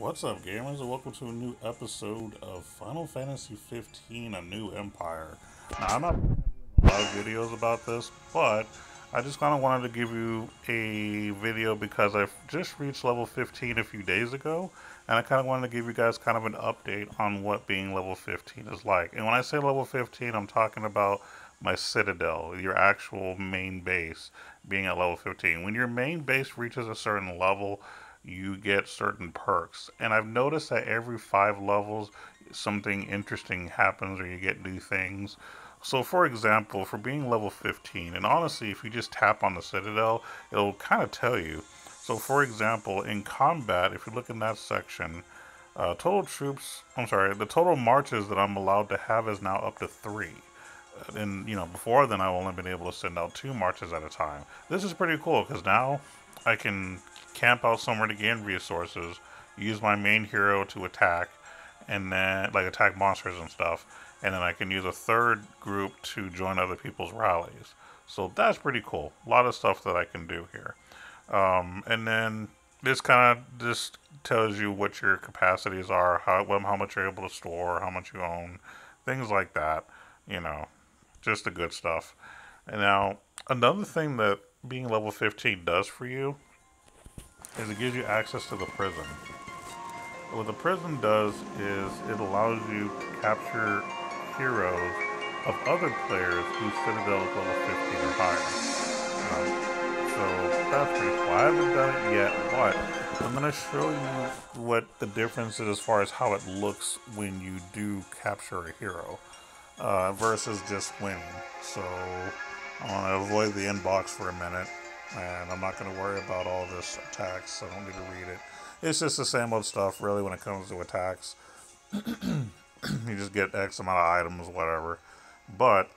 What's up, gamers, and welcome to a new episode of Final Fantasy 15: A New Empire. Now, I'm not doing a lot of videos about this, but I just kind of wanted to give you a video because I've just reached level 15 a few days ago, and I kind of wanted to give you guys kind of an update on what being level 15 is like. And when I say level 15, I'm talking about my Citadel, your actual main base, being at level 15. When your main base reaches a certain level, you get certain perks. And I've noticed that every 5 levels, something interesting happens or you get new things. So, for example, for being level 15, and honestly, if you just tap on the Citadel, it'll kind of tell you. So, for example, in combat, if you look in that section, total troops, I'm sorry, the total marches that I'm allowed to have is now up to 3. And, before then, I've only been able to send out 2 marches at a time. This is pretty cool because now I can camp out somewhere to gain resources, use my main hero to attack, and then like attack monsters and stuff, and then I can use a third group to join other people's rallies. So that's pretty cool. A lot of stuff that I can do here. And then this kind of just tells you what your capacities are, how much you're able to store, how much you own, things like that. You know, just the good stuff. And now another thing that being level 15 does for you is it gives you access to the prison. What the prison does is it allows you to capture heroes of other players whose Citadel is level 15 or higher. So that's pretty cool. I haven't done it yet, but I'm going to show you what the difference is as far as how it looks when you do capture a hero versus just winning. So I want to avoid the inbox for a minute, and I'm not going to worry about all this attacks. I don't need to read it. It's just the same old stuff, really, when it comes to attacks. You just get X amount of items, whatever. But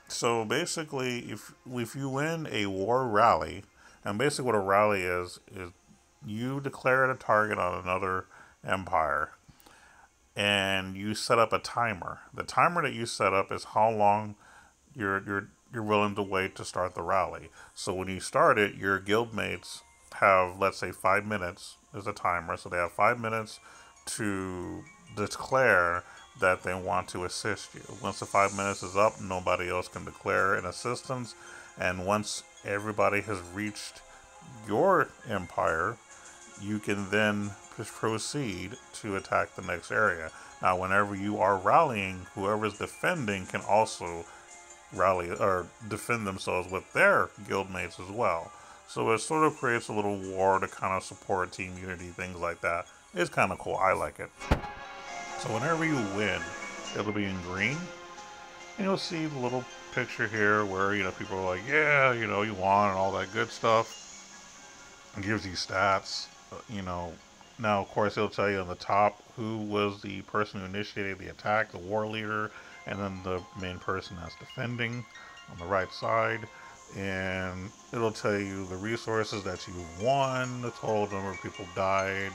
so basically, if you win a war rally, and basically what a rally is you declare a target on another empire, and you set up a timer. The timer that you set up is how long you're willing to wait to start the rally. So when you start it, your guildmates have, let's say, 5 minutes as a timer. So they have 5 minutes to declare that they want to assist you. Once the 5 minutes is up, nobody else can declare an assistance. And once everybody has reached your empire, you can then proceed to attack the next area. Now, whenever you are rallying, whoever's defending can also rally or defend themselves with their guildmates as well. So it sort of creates a little war to kind of support team unity, things like that. It's kind of cool. I like it. So whenever you win, it'll be in green, and you'll see the little picture here where people are like, yeah, you won and all that good stuff. It gives you stats. Now of course it'll tell you on the top who was the person who initiated the attack, the war leader, and then the main person that's defending on the right side. And it'll tell you the resources that you won, the total number of people died,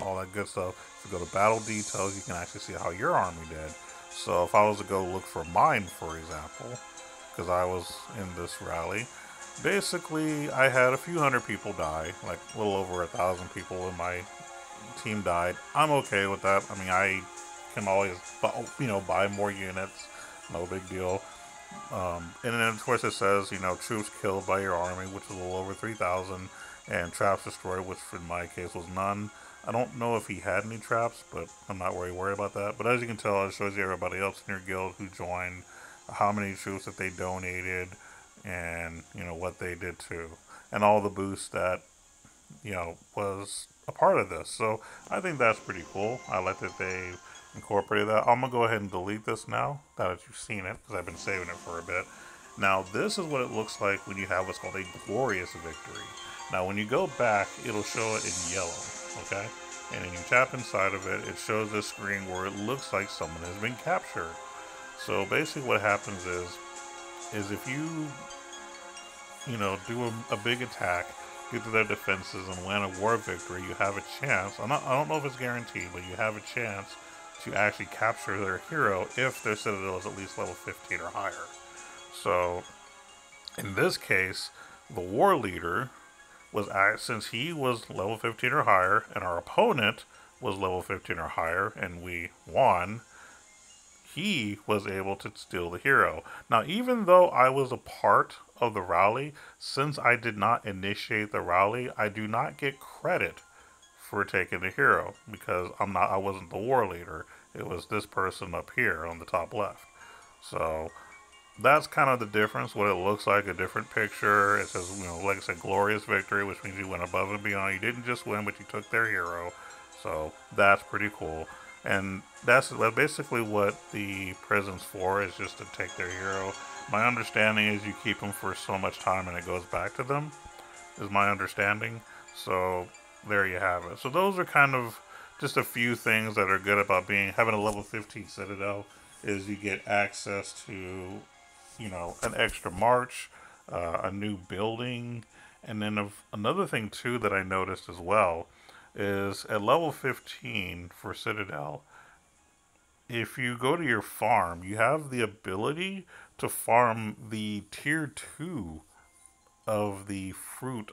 all that good stuff. If you go to battle details, you can actually see how your army did. So if I was to go look for mine, for example, because I was in this rally, basically I had a few hundred people die, like a little over 1,000 people in my team died. I'm okay with that. I mean, I can always, buy more units. No big deal. And then, of course, it says, troops killed by your army, which was a little over 3,000, and traps destroyed, which in my case was none. I don't know if he had any traps, but I'm not really worried about that. But as you can tell, it shows you everybody else in your guild who joined, how many troops that they donated, and, what they did too. And all the boosts that, was a part of this. So I think that's pretty cool. I like that they incorporated that. I'm gonna go ahead and delete this now that you've seen it because I've been saving it for a bit. Now this is what it looks like when you have what's called a glorious victory. Now when you go back, it'll show it in yellow, okay? And then you tap inside of it, it shows this screen where it looks like someone has been captured. So basically what happens is if you do a big attack, get to their defenses and win a war victory, you have a chance. I don't know if it's guaranteed, but you have a chance to actually capture their hero if their Citadel is at least level 15 or higher. So, in this case, the war leader was since he was level 15 or higher, and our opponent was level 15 or higher, and we won, he was able to steal the hero. Now, even though I was a part of the rally, since I did not initiate the rally, I do not get credit for taking the hero because I wasn't the war leader. It was this person up here on the top left. So that's kind of the difference. What it looks like, a different picture. It says, like I said, glorious victory, which means you went above and beyond. You didn't just win, but you took their hero. So that's pretty cool. And that's basically what the prison's for, is just to take their hero. My understanding is you keep them for so much time and it goes back to them, is my understanding. So there you have it. So those are kind of just a few things that are good about having a level 15 Citadel, is you get access to, an extra march, a new building, and then another thing too that I noticed as well is at level 15 for Citadel, if you go to your farm, you have the ability to farm the tier 2 of the food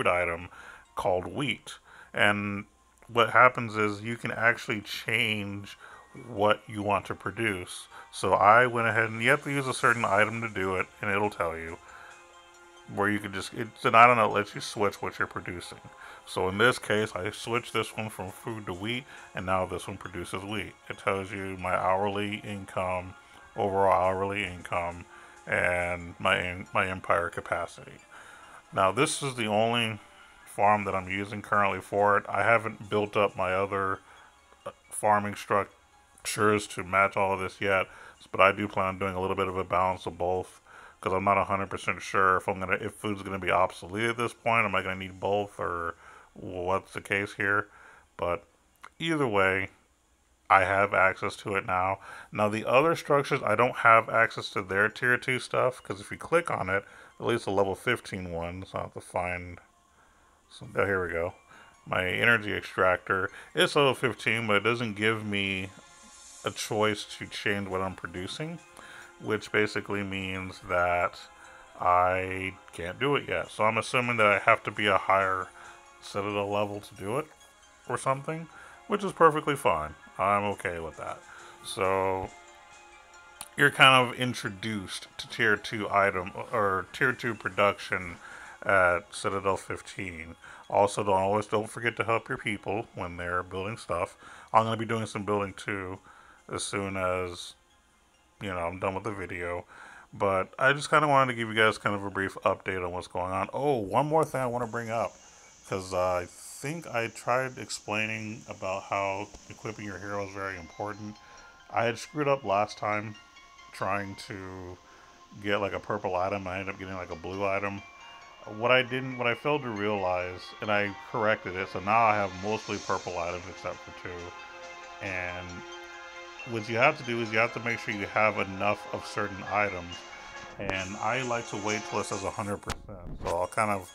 item called wheat. And what happens is you can actually change what you want to produce. So I went ahead, and you have to use a certain item to do it, and it'll tell you where you can it's an item that lets you switch what you're producing. So in this case, I switched this one from food to wheat, and now this one produces wheat. It tells you my hourly income, overall hourly income, and my empire capacity. Now this is the only farm that I'm using currently for it. I haven't built up my other farming structures to match all of this yet, but I do plan on doing a little bit of a balance of both, because I'm not 100% sure if food's gonna be obsolete at this point. Am I gonna need both, or what's the case here? But either way, I have access to it now. Now the other structures, I don't have access to their tier 2 stuff, because if you click on it, at least the level 15 one, so I'll have to find some. Oh, here we go. My energy extractor is level 15, but it doesn't give me a choice to change what I'm producing, which basically means that I can't do it yet. So I'm assuming that I have to be a higher Citadel level to do it or something, which is perfectly fine. I'm okay with that. So you're kind of introduced to tier 2 item or tier 2 production at Citadel 15. Also, don't forget to help your people when they're building stuff. I'm going to be doing some building too as soon as I'm done with the video. But I just kind of wanted to give you guys kind of a brief update on what's going on. Oh, one more thing I want to bring up, because I think I tried explaining about how equipping your hero is very important. I had screwed up last time trying to get like a purple item. I ended up getting like a blue item. What I failed to realize, and I corrected it, so now I have mostly purple items except for 2. And what you have to do is you have to make sure you have enough of certain items. And I like to wait till it says 100%. So I'll kind of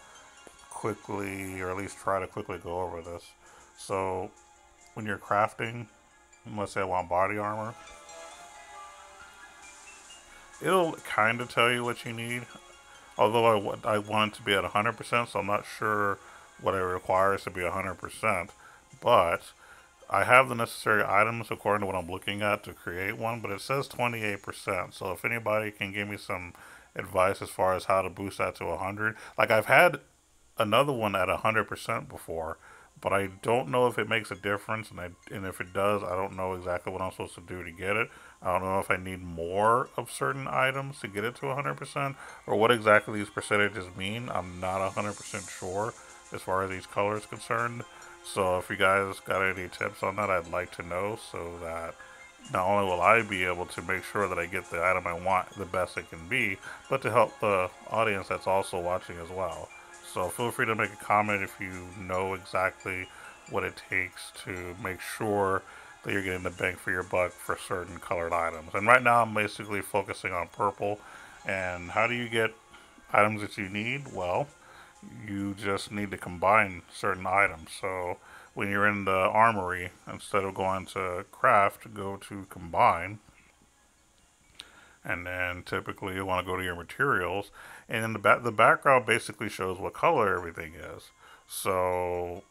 quickly, or at least try to quickly go over this. So when you're crafting, let's say I want body armor, it'll kind of tell you what you need. Although I want it to be at 100%, so I'm not sure what it requires to be 100%. But I have the necessary items according to what I'm looking at to create one, but it says 28%. So if anybody can give me some advice as far as how to boost that to 100. Like, I've had another one at 100% before, but I don't know if it makes a difference, and if it does, I don't know exactly what I'm supposed to do to get it. I don't know if I need more of certain items to get it to 100%, or what exactly these percentages mean. I'm not 100% sure as far as each color is concerned. So if you guys got any tips on that, I'd like to know, so that not only will I be able to make sure that I get the item I want the best it can be, but to help the audience that's also watching as well. So feel free to make a comment if you know exactly what it takes to make sure that you're getting the bang for your buck for certain colored items. And right now I'm basically focusing on purple. And how do you get items that you need? Well, you just need to combine certain items. So when you're in the armory, instead of going to craft, go to combine. And then typically you want to go to your materials. And in the background basically shows what color everything is. So,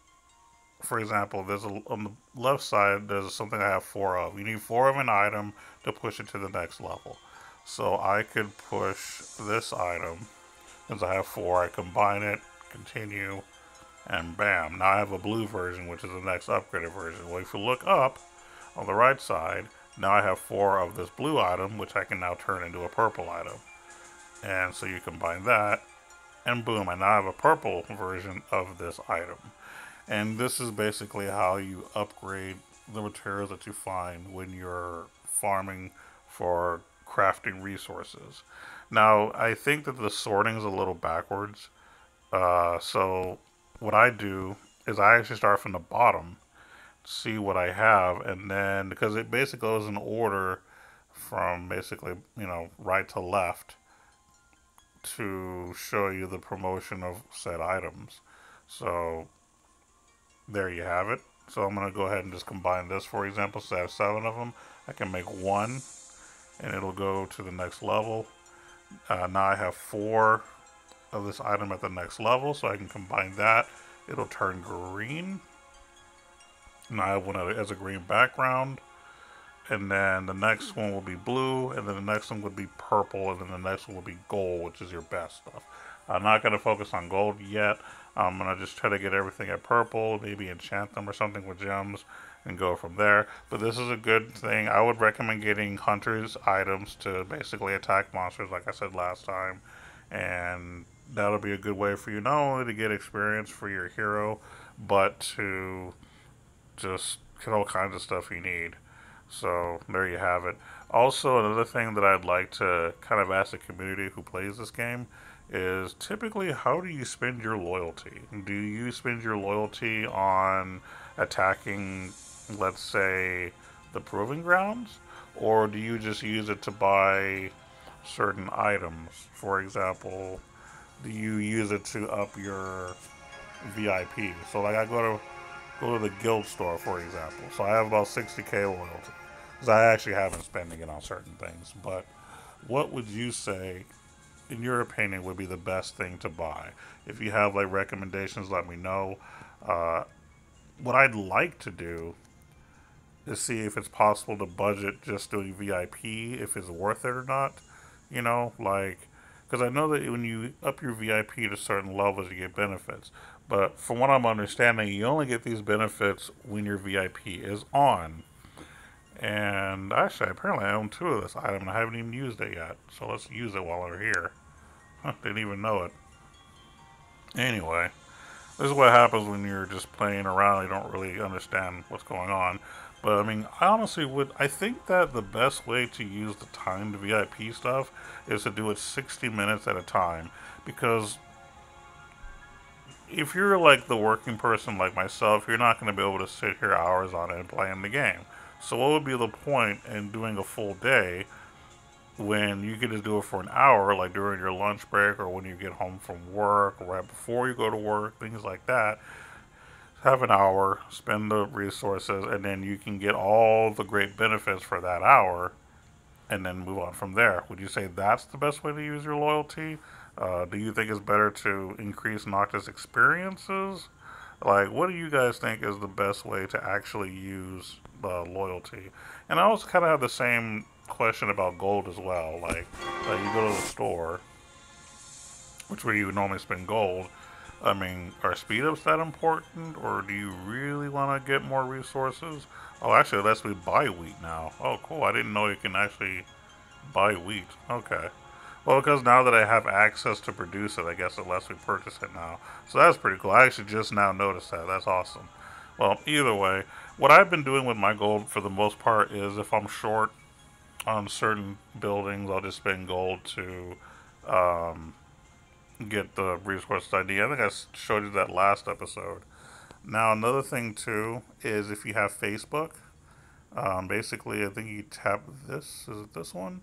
for example, on the left side, there's something I have 4 of. You need 4 of an item to push it to the next level. So I could push this item, since I have 4, I combine it, continue, and bam. Now I have a blue version, which is the next upgraded version. Well, if you look up on the right side, now I have 4 of this blue item, which I can now turn into a purple item. And so you combine that, and boom, I now have a purple version of this item. And this is basically how you upgrade the materials that you find when you're farming for crafting resources. Now, I think that the sorting is a little backwards. So what I do is I actually start from the bottom, see what I have, and then because it basically goes in order from basically, right to left to show you the promotion of said items. So there you have it. So I'm going to go ahead and just combine this, for example. So I have 7 of them. I can make 1 and it'll go to the next level. Now I have 4 of this item at the next level, so I can combine that. It'll turn green. Now I have one as a green background. And then the next one will be blue, and then the next one would be purple, and then the next one will be gold, which is your best stuff. I'm not going to focus on gold yet. I'm going to just try to get everything at purple, maybe enchant them or something with gems, and go from there. But this is a good thing. I would recommend getting hunters items to basically attack monsters, like I said last time. And that'll be a good way for you not only to get experience for your hero, but to just get all kinds of stuff you need. So there you have it. Also, another thing that I'd like to kind of ask the community who plays this game is typically how do you spend your loyalty? Do you spend your loyalty on attacking, let's say, the proving grounds? Or do you just use it to buy certain items? For example, do you use it to up your VIP? So like I go to the guild store, for example. So I have about 60k loyalty. Because I actually have been spending it on certain things. But what would you say, in your opinion, would be the best thing to buy? If you have like recommendations, let me know. Uh, what I'd like to do is see if it's possible to budget just doing VIP, if it's worth it or not. Like, because I know that when you up your VIP to certain levels, you get benefits. But from what I'm understanding, you only get these benefits when your VIP is on. And actually, apparently I own 2 of this item and I haven't even used it yet. So let's use it while we're here. Didn't even know it. Anyway, this is what happens when you're just playing around. You don't really understand what's going on. But I mean, I honestly I think that the best way to use the timed VIP stuff is to do it 60 minutes at a time. Because if you're like the working person like myself, you're not going to be able to sit here hours on it and playing the game. So what would be the point in doing a full day when you can just do it for an hour, like during your lunch break or when you get home from work or right before you go to work, things like that. Have an hour, spend the resources, and then you can get all the great benefits for that hour and then move on from there. Would you say that's the best way to use your loyalty? Do you think it's better to increase Noctis experiences? Like, what do you guys think is the best way to actually use loyalty? And I also kind of have the same question about gold as well. Like you go to the store, which where you would normally spend gold. I mean, are speed ups that important, or do you really want to get more resources? Oh, actually, it lets me buy wheat now. Oh, cool. I didn't know you can actually buy wheat. Okay. Well, because now that I have access to produce it, I guess it lets me purchase it now. So that's pretty cool. I actually just now noticed that. That's awesome. Well, either way, what I've been doing with my gold for the most part is if I'm short on certain buildings, I'll just spend gold to get the resources I need. I think I showed you that last episode. Now, another thing, too, is if you have Facebook, basically, I think you tap this. Is it this one?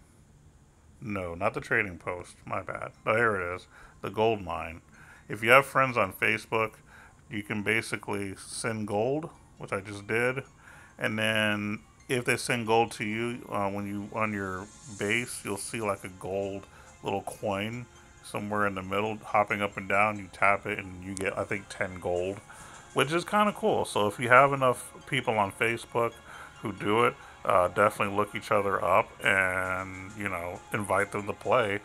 No, not the trading post. My bad. Oh, here it is. The gold mine. If you have friends on Facebook, you can basically send gold, which I just did. And then if they send gold to you, when you on your base, you'll see like a gold little coin somewhere in the middle, hopping up and down. You tap it and you get, I think, 10 gold, which is kind of cool. So if you have enough people on Facebook who do it, definitely look each other up and, invite them to play,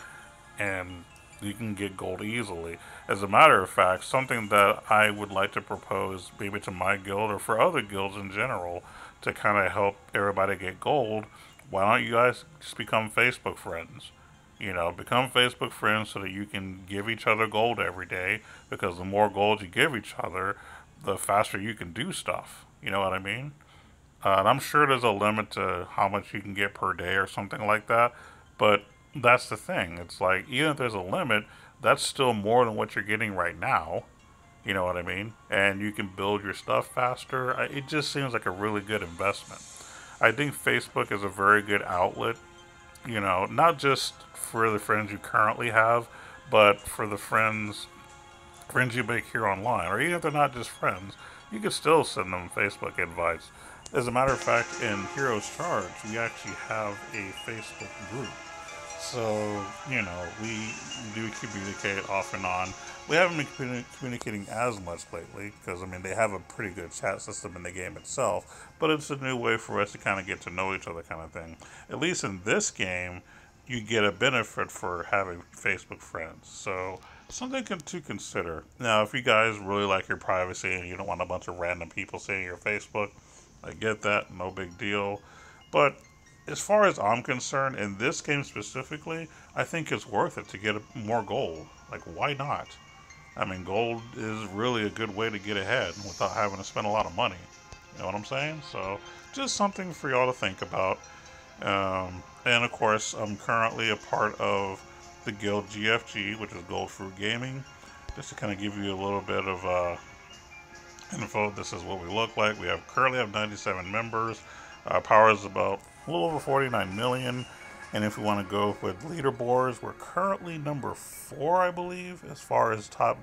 and you can get gold easily. As a matter of fact, something that I would like to propose, maybe to my guild or for other guilds in general, to kind of help everybody get gold, why don't you guys just become Facebook friends? Become Facebook friends so that you can give each other gold every day, because the more gold you give each other, the faster you can do stuff. You know what I mean? And I'm sure there's a limit to how much you can get per day or something like that. But that's the thing. It's like, even if there's a limit, that's still more than what you're getting right now. You know what I mean? And you can build your stuff faster. It just seems like a really good investment. I think Facebook is a very good outlet, not just for the friends you currently have, but for the friends you make here online. Or even if they're not just friends, you can still send them Facebook invites. As a matter of fact, in Heroes Charge, we actually have a Facebook group. So, we do communicate off and on. We haven't been communicating as much lately because, they have a pretty good chat system in the game itself, but it's a new way for us to kind of get to know each other, kind of thing. At least in this game, you get a benefit for having Facebook friends. So, something to consider. Now, if you guys really like your privacy and you don't want a bunch of random people seeing your Facebook, I get that, no big deal. But as far as I'm concerned, in this game specifically, I think it's worth it to get more gold. Like, why not? Gold is really a good way to get ahead without having to spend a lot of money. You know what I'm saying? So, just something for y'all to think about. And of course, I'm currently a part of the guild GFG, which is Gold Fruit Gaming. Just to kind of give you a little bit of info, this is what we look like. We currently have 97 members. Our power is about a little over 49 million. And if we want to go with leaderboards, we're currently number 4, I believe, as far as top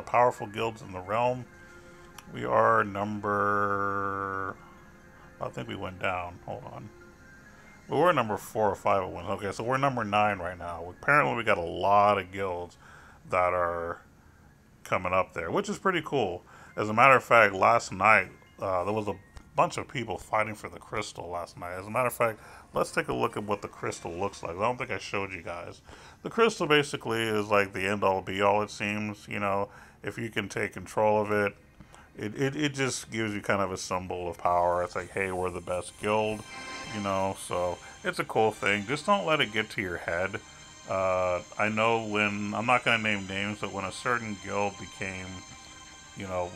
powerful guilds in the realm. We are number... I think we went down. Hold on. We were number 4 or 5 at once. Okay, so we're number 9 right now. Apparently, we got a lot of guilds that are coming up there, which is pretty cool. As a matter of fact, last night, there was a bunch of people fighting for the crystal last night. As a matter of fact, let's take a look at what the crystal looks like. I don't think I showed you guys. The crystal basically is like the end-all be-all, it seems. If you can take control of it, it just gives you kind of a symbol of power. It's like, hey, we're the best guild, so it's a cool thing. Just don't let it get to your head. I know when, I'm not going to name names, but when a certain guild became,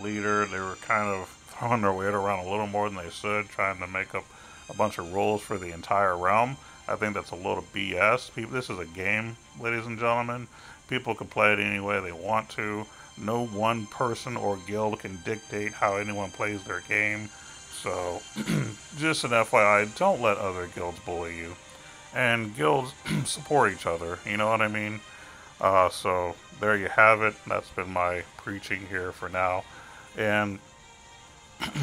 leader, they were kind of throwing their weight around a little more than they should, trying to make up a bunch of rules for the entire realm. I think that's a load of BS. This is a game, ladies and gentlemen. People can play it any way they want to. No one person or guild can dictate how anyone plays their game. So, just an FYI, don't let other guilds bully you. And guilds support each other, you know what I mean? So, there you have it. That's been my preaching here for now. And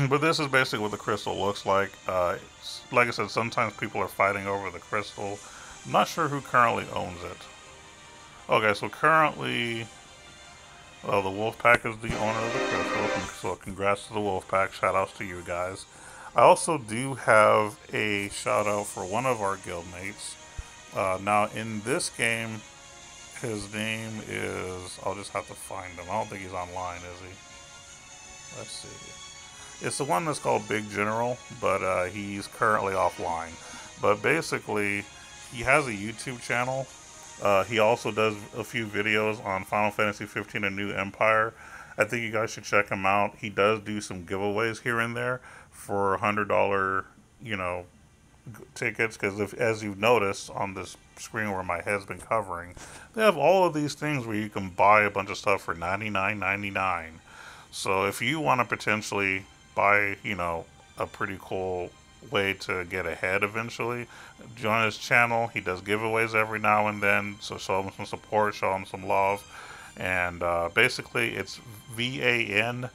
but this is basically what the crystal looks like. Like I said, sometimes people are fighting over the crystal. I'm not sure who currently owns it. Okay, so currently, well, the Wolfpack is the owner of the crystal. So congrats to the Wolfpack. Shout outs to you guys. I also do have a shout out for one of our guildmates. Now, in this game, his name is... I'll just have to find him. I don't think he's online, is he? Let's see. It's the one that's called Big General, but he's currently offline. But basically, he has a YouTube channel. He also does a few videos on Final Fantasy 15: A New Empire. I think you guys should check him out. He does do some giveaways here and there for $100, tickets. Because as you've noticed on this screen where my head's been covering, they have all of these things where you can buy a bunch of stuff for $99.99. So if you want to potentially buy, a pretty cool way to get ahead eventually, join his channel. He does giveaways every now and then, so show him some support, show him some love. And basically it's VANVANNN.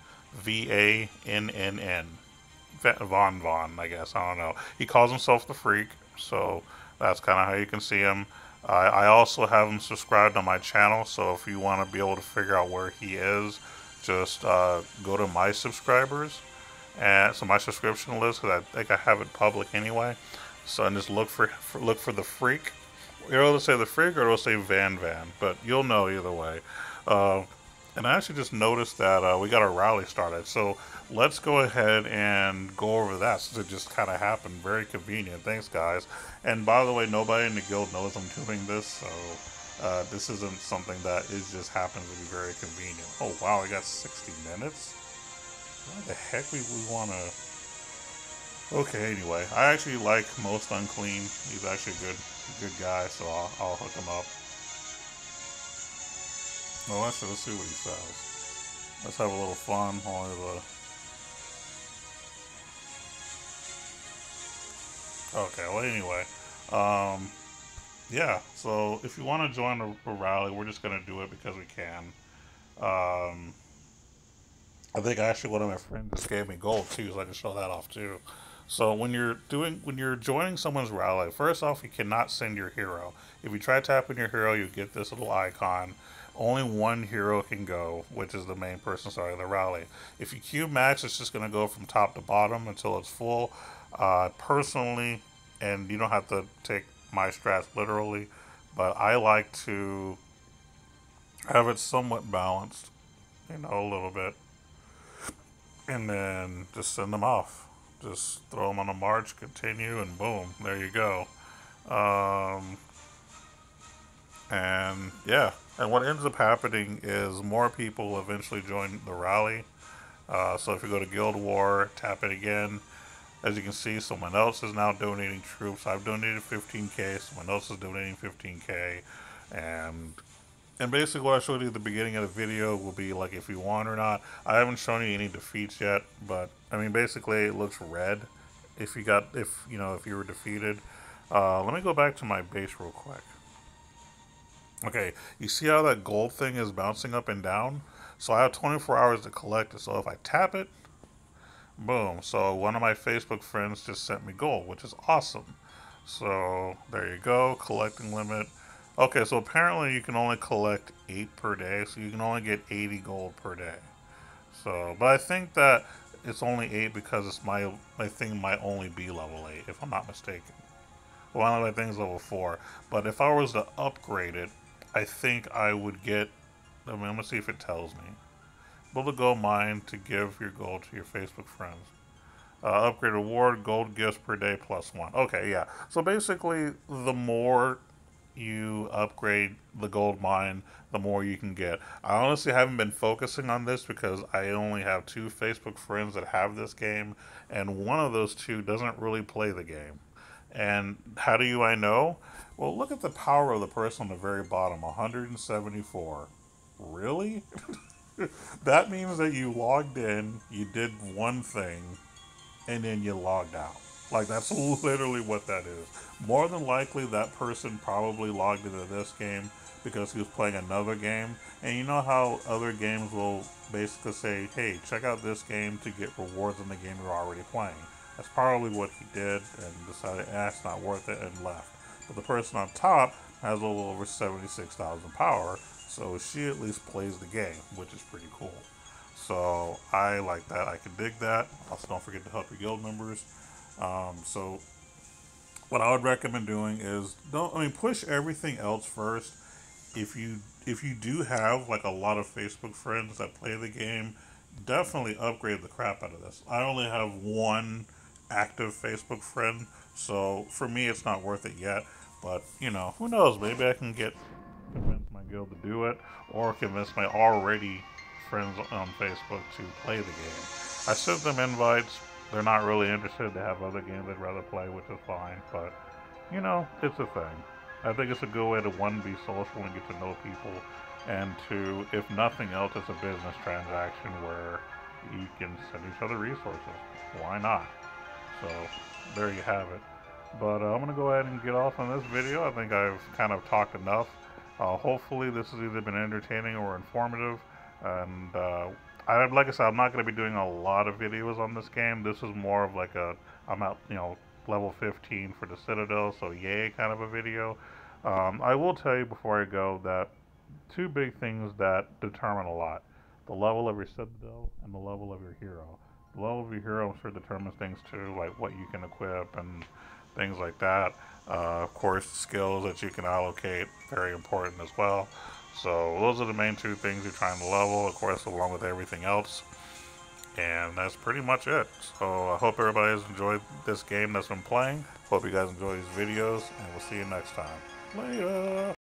Von, I guess. I don't know. He calls himself the Freak, so that's kind of how you can see him. I also have him subscribed on my channel, so if you want to be able to figure out where he is, just go to my subscribers and so my subscription list, because I think I have it public anyway. So and just look for the freak. It'll say the freak or it'll say Van Van, but you'll know either way. Uh, and I actually just noticed that we got a rally started. So let's go ahead and go over that since it just kind of happened. Very convenient. Thanks, guys. And by the way, nobody in the guild knows I'm doing this, so this isn't something that is just happens to be very convenient. Oh, wow, we got 60 minutes? Why the heck we want to... Okay, anyway, I actually like Most Unclean. He's actually a good guy, so I'll hook him up. Well, let's see what he says. Let's have a little fun. Only the... Okay, well, anyway. Yeah, so if you want to join a rally, we're just going to do it because we can. I think actually one of my friends just gave me gold too, so I can show that off too. So when you're joining someone's rally, first off, you cannot send your hero. If you try tapping your hero, you get this little icon. Only one hero can go, which is the main person starting the rally. If you queue max, it's just going to go from top to bottom until it's full. Personally, and you don't have to take my strats literally, but I like to have it somewhat balanced, a little bit, and then just send them off. Just throw them on a march, continue, and boom, there you go. And yeah, and what ends up happening is more people eventually join the rally. So if you go to Guild War, tap it again. As you can see, someone else is now donating troops. I've donated 15k, someone else is donating 15k, and basically what I showed you at the beginning of the video will be like if you won or not. I haven't shown you any defeats yet, but I mean basically it looks red if you were defeated. Let me go back to my base real quick. Okay, you see how that gold thing is bouncing up and down? So I have 24 hours to collect it. So if I tap it, boom. So one of my Facebook friends just sent me gold, which is awesome. So there you go, collecting limit. Okay, so apparently you can only collect 8 per day, so you can only get 80 gold per day. So, but I think that it's only 8 because it's my thing might only be level 8, if I'm not mistaken. Well, one of my thing's level 4. But if I was to upgrade it, I think I would get... I'm going to see if it tells me. Build a gold mine to give your gold to your Facebook friends. Upgrade reward, gold gifts per day +1. Okay, yeah. So basically, the more you upgrade the gold mine, the more you can get. I honestly haven't been focusing on this because I only have 2 Facebook friends that have this game, and one of those 2 doesn't really play the game. And how do I know? Well, look at the power of the person on the very bottom, 174. Really? That means that you logged in, you did one thing, and then you logged out. Like, that's literally what that is. More than likely, that person probably logged into this game because he was playing another game. And you know how other games will basically say, hey, check out this game to get rewards in the game you're already playing. That's probably what he did and decided, it's not worth it, and left. But the person on top has a little over 76,000 power, so she at least plays the game, which is pretty cool. So I like that. I can dig that. Also, don't forget to help your guild members. So what I would recommend doing is push everything else first. If you do have like a lot of Facebook friends that play the game, definitely upgrade the crap out of this. I only have 1 active Facebook friend, so for me it's not worth it yet. But who knows? Maybe I can convince my guild to do it, or convince my already friends on Facebook to play the game. I sent them invites. They're not really interested. They have other games they'd rather play, which is fine. But it's a thing. I think it's a good way to, 1, be social and get to know people, and 2, if nothing else, it's a business transaction where you can send each other resources. Why not? So there you have it. But I'm going to go ahead and get off on this video. I think I've kind of talked enough. Hopefully this has either been entertaining or informative. And like I said, I'm not going to be doing a lot of videos on this game. This is more of like I'm at level 15 for the Citadel, so yay kind of a video. I will tell you before I go that two big things that determine a lot: the level of your Citadel and the level of your hero. The level of your hero, I'm sure, determines things too, like what you can equip and things like that. Of course, skills that you can allocate, very important as well. So those are the main two things you're trying to level, of course, along with everything else. And that's pretty much it. So I hope everybody has enjoyed this game that's been playing. Hope you guys enjoy these videos, and we'll see you next time. Later!